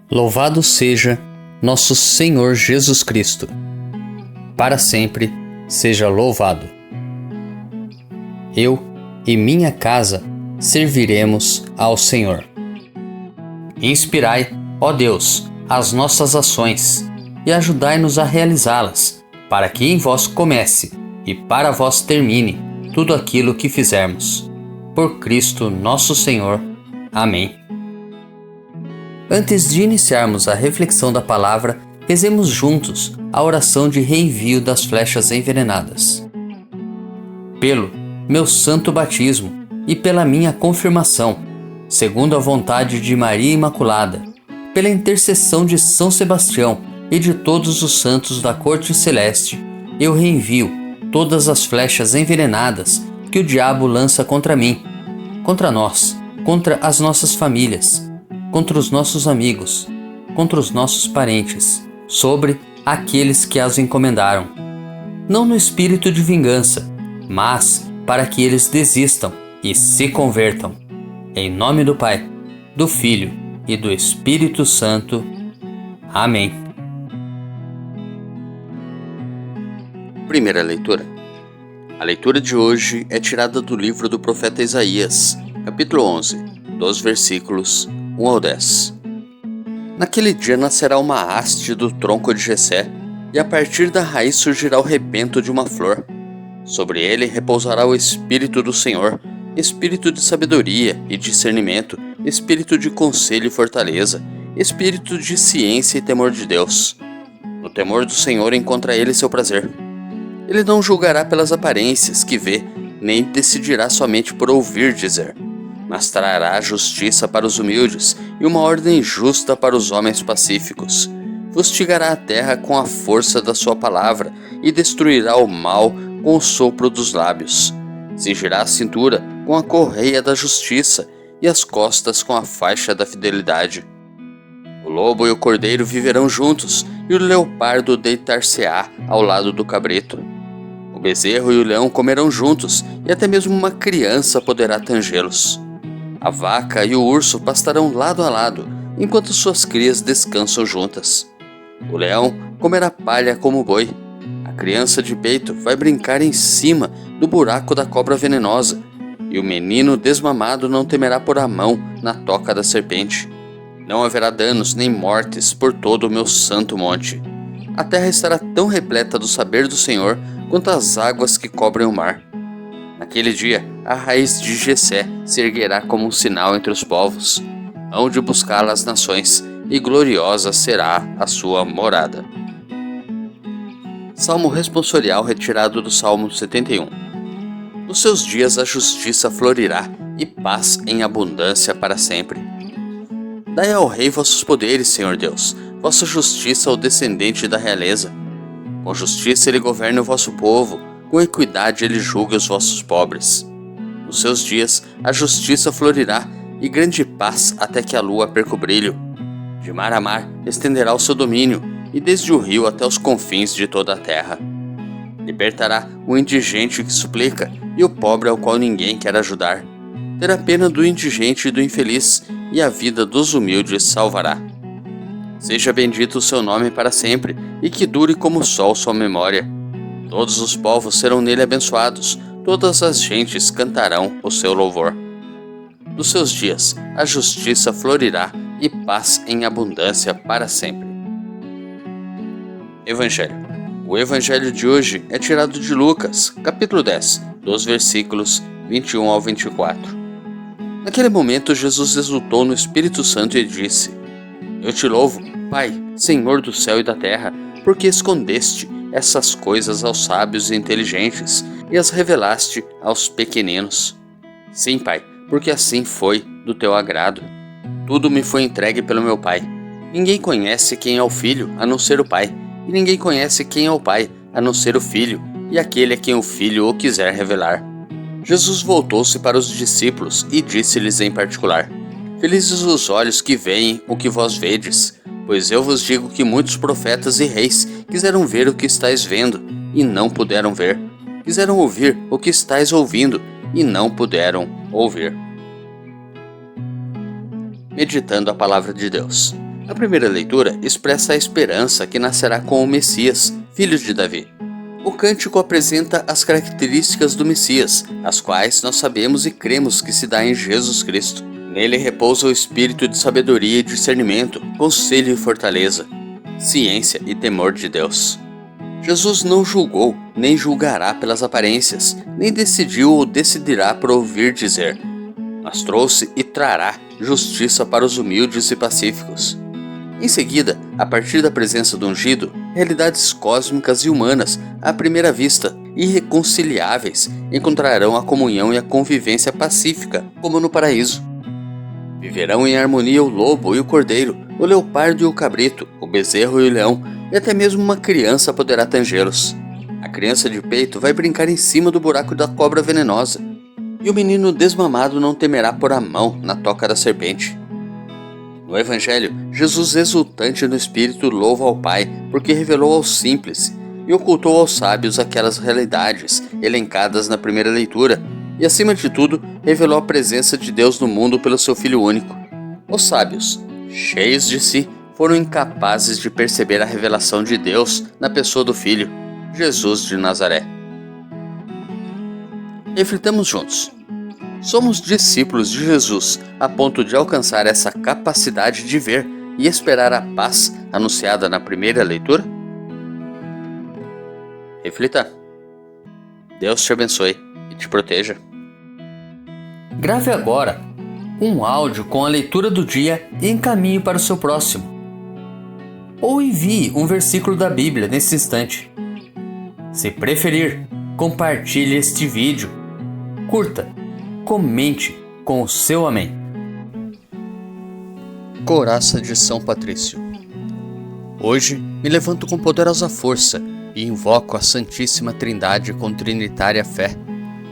Louvado seja nosso Senhor Jesus Cristo. Para sempre seja louvado. Eu e minha casa serviremos ao Senhor. Inspirai, ó Deus, as nossas ações e ajudai-nos a realizá-las, para que em vós comece e para vós termine tudo aquilo que fizermos. Por Cristo nosso Senhor. Amém. Antes de iniciarmos a reflexão da palavra, rezemos juntos a oração de reenvio das flechas envenenadas. Pelo meu santo batismo e pela minha confirmação, segundo a vontade de Maria Imaculada, pela intercessão de São Sebastião e de todos os santos da corte celeste, eu reenvio todas as flechas envenenadas que o diabo lança contra mim, contra nós, contra as nossas famílias, contra os nossos amigos, contra os nossos parentes, sobre aqueles que as encomendaram. Não no espírito de vingança, mas para que eles desistam e se convertam. Em nome do Pai, do Filho e do Espírito Santo. Amém. Primeira leitura. A leitura de hoje é tirada do livro do profeta Isaías, capítulo 11, dos versículos 1 ao 10. Naquele dia nascerá uma haste do tronco de Jessé, e a partir da raiz surgirá o rebento de uma flor. Sobre ele repousará o Espírito do Senhor, Espírito de sabedoria e discernimento, Espírito de conselho e fortaleza, Espírito de ciência e temor de Deus. No temor do Senhor encontra ele seu prazer. Ele não julgará pelas aparências que vê, nem decidirá somente por ouvir dizer, mas trará justiça para os humildes e uma ordem justa para os homens pacíficos. Fustigará a terra com a força da sua palavra e destruirá o mal com o sopro dos lábios. Cingirá a cintura com a correia da justiça e as costas com a faixa da fidelidade. O lobo e o cordeiro viverão juntos e o leopardo deitar-se-á ao lado do cabrito. O bezerro e o leão comerão juntos e até mesmo uma criança poderá tangê-los. A vaca e o urso pastarão lado a lado, enquanto suas crias descansam juntas. O leão comerá palha como boi. A criança de peito vai brincar em cima do buraco da cobra venenosa, e o menino desmamado não temerá pôr a mão na toca da serpente. Não haverá danos nem mortes por todo o meu santo monte. A terra estará tão repleta do saber do Senhor quanto as águas que cobrem o mar. Naquele dia, a raiz de Jessé se erguerá como um sinal entre os povos. Hão de buscá-la as nações, e gloriosa será a sua morada. Salmo responsorial retirado do Salmo 71. Nos seus dias a justiça florirá, e paz em abundância para sempre. Dai ao rei vossos poderes, Senhor Deus, vossa justiça ao descendente da realeza. Com justiça ele governa o vosso povo, com equidade ele julga os vossos pobres. Nos seus dias a justiça florirá, e grande paz até que a lua perca o brilho. De mar a mar estenderá o seu domínio, e desde o rio até os confins de toda a terra. Libertará o indigente que suplica, e o pobre ao qual ninguém quer ajudar. Terá pena do indigente e do infeliz, e a vida dos humildes salvará. Seja bendito o seu nome para sempre, e que dure como o sol sua memória. Todos os povos serão nele abençoados, todas as gentes cantarão o seu louvor. Nos seus dias, a justiça florirá e paz em abundância para sempre. Evangelho. O evangelho de hoje é tirado de Lucas, capítulo 10, dos versículos 21 ao 24. Naquele momento, Jesus exultou no Espírito Santo e disse: Eu te louvo, Pai, Senhor do céu e da terra, porque escondeste essas coisas aos sábios e inteligentes e as revelaste aos pequeninos. Sim, Pai, porque assim foi do teu agrado. Tudo me foi entregue pelo meu Pai. Ninguém conhece quem é o Filho, a não ser o Pai, e ninguém conhece quem é o Pai, a não ser o Filho, e aquele a quem o Filho o quiser revelar. Jesus voltou-se para os discípulos e disse-lhes em particular: Felizes os olhos que veem o que vós vedes, pois eu vos digo que muitos profetas e reis quiseram ver o que estáis vendo, e não puderam ver. Quiseram ouvir o que estáis ouvindo, e não puderam ouvir. Meditando a palavra de Deus. A primeira leitura expressa a esperança que nascerá com o Messias, filho de Davi. O cântico apresenta as características do Messias, as quais nós sabemos e cremos que se dá em Jesus Cristo. Nele repousa o espírito de sabedoria e discernimento, conselho e fortaleza, ciência e temor de Deus. Jesus não julgou, nem julgará pelas aparências, nem decidiu ou decidirá por ouvir dizer, mas trouxe e trará justiça para os humildes e pacíficos. Em seguida, a partir da presença do ungido, realidades cósmicas e humanas, à primeira vista, irreconciliáveis, encontrarão a comunhão e a convivência pacífica, como no paraíso. Viverão em harmonia o lobo e o cordeiro, o leopardo e o cabrito, o bezerro e o leão, e até mesmo uma criança poderá tangê-los. A criança de peito vai brincar em cima do buraco da cobra venenosa, e o menino desmamado não temerá pôr a mão na toca da serpente. No Evangelho, Jesus exultante no Espírito louva ao Pai, porque revelou aos simples e ocultou aos sábios aquelas realidades elencadas na primeira leitura, e acima de tudo, revelou a presença de Deus no mundo pelo seu Filho único. Os sábios, cheios de si, foram incapazes de perceber a revelação de Deus na pessoa do Filho, Jesus de Nazaré. Reflitamos juntos. Somos discípulos de Jesus a ponto de alcançar essa capacidade de ver e esperar a paz anunciada na primeira leitura? Reflita. Deus te abençoe e te proteja. Grave agora um áudio com a leitura do dia e encaminhe para o seu próximo. Ou envie um versículo da Bíblia nesse instante. Se preferir, compartilhe este vídeo. Curta. Comente com o seu amém. Coraça de São Patrício. Hoje me levanto com poderosa força e invoco a Santíssima Trindade com trinitária fé,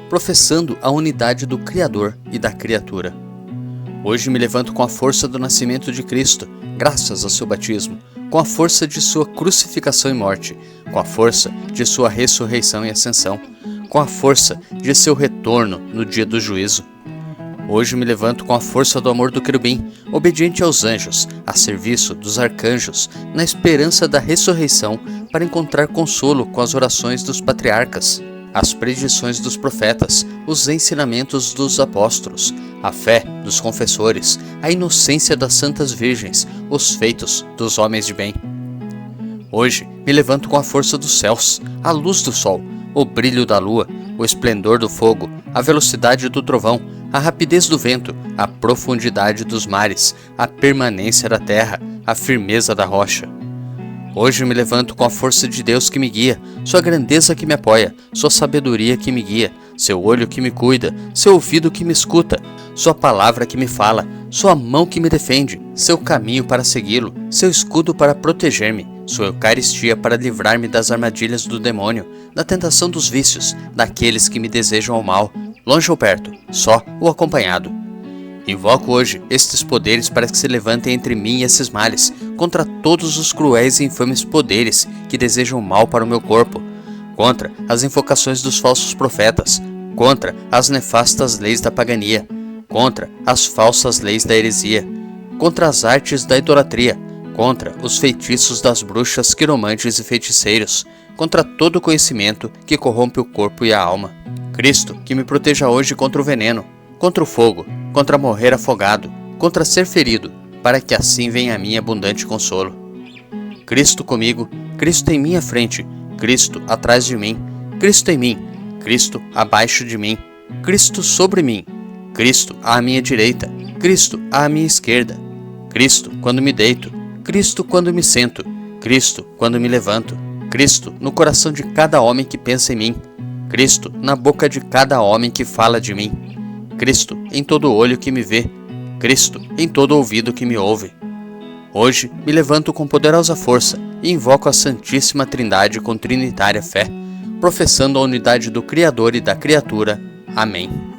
professando a unidade do Criador e da criatura. Hoje me levanto com a força do nascimento de Cristo, graças ao seu batismo, com a força de sua crucificação e morte, com a força de sua ressurreição e ascensão, com a força de seu retorno no dia do juízo. Hoje me levanto com a força do amor do querubim, obediente aos anjos, a serviço dos arcanjos, na esperança da ressurreição, para encontrar consolo com as orações dos patriarcas, as predições dos profetas, os ensinamentos dos apóstolos, a fé dos confessores, a inocência das santas virgens, os feitos dos homens de bem. Hoje me levanto com a força dos céus, a luz do sol, o brilho da lua, o esplendor do fogo, a velocidade do trovão, a rapidez do vento, a profundidade dos mares, a permanência da terra, a firmeza da rocha. Hoje me levanto com a força de Deus que me guia, sua grandeza que me apoia, sua sabedoria que me guia, seu olho que me cuida, seu ouvido que me escuta, sua palavra que me fala, sua mão que me defende, seu caminho para segui-lo, seu escudo para proteger-me, sua Eucaristia para livrar-me das armadilhas do demônio, da tentação dos vícios, daqueles que me desejam o mal, longe ou perto, só ou acompanhado. Invoco hoje estes poderes para que se levantem entre mim e esses males, contra todos os cruéis e infames poderes que desejam mal para o meu corpo, contra as invocações dos falsos profetas, contra as nefastas leis da pagania, contra as falsas leis da heresia, contra as artes da idolatria, contra os feitiços das bruxas, quiromantes e feiticeiros, contra todo conhecimento que corrompe o corpo e a alma. Cristo, que me proteja hoje contra o veneno, contra o fogo, contra morrer afogado, contra ser ferido, para que assim venha a mim abundante consolo. Cristo comigo, Cristo em minha frente, Cristo atrás de mim, Cristo em mim, Cristo abaixo de mim, Cristo sobre mim, Cristo à minha direita, Cristo à minha esquerda, Cristo quando me deito, Cristo quando me sento, Cristo quando me levanto, Cristo no coração de cada homem que pensa em mim, Cristo na boca de cada homem que fala de mim, Cristo em todo olho que me vê, Cristo em todo ouvido que me ouve. Hoje me levanto com poderosa força e invoco a Santíssima Trindade com trinitária fé, professando a unidade do Criador e da criatura. Amém.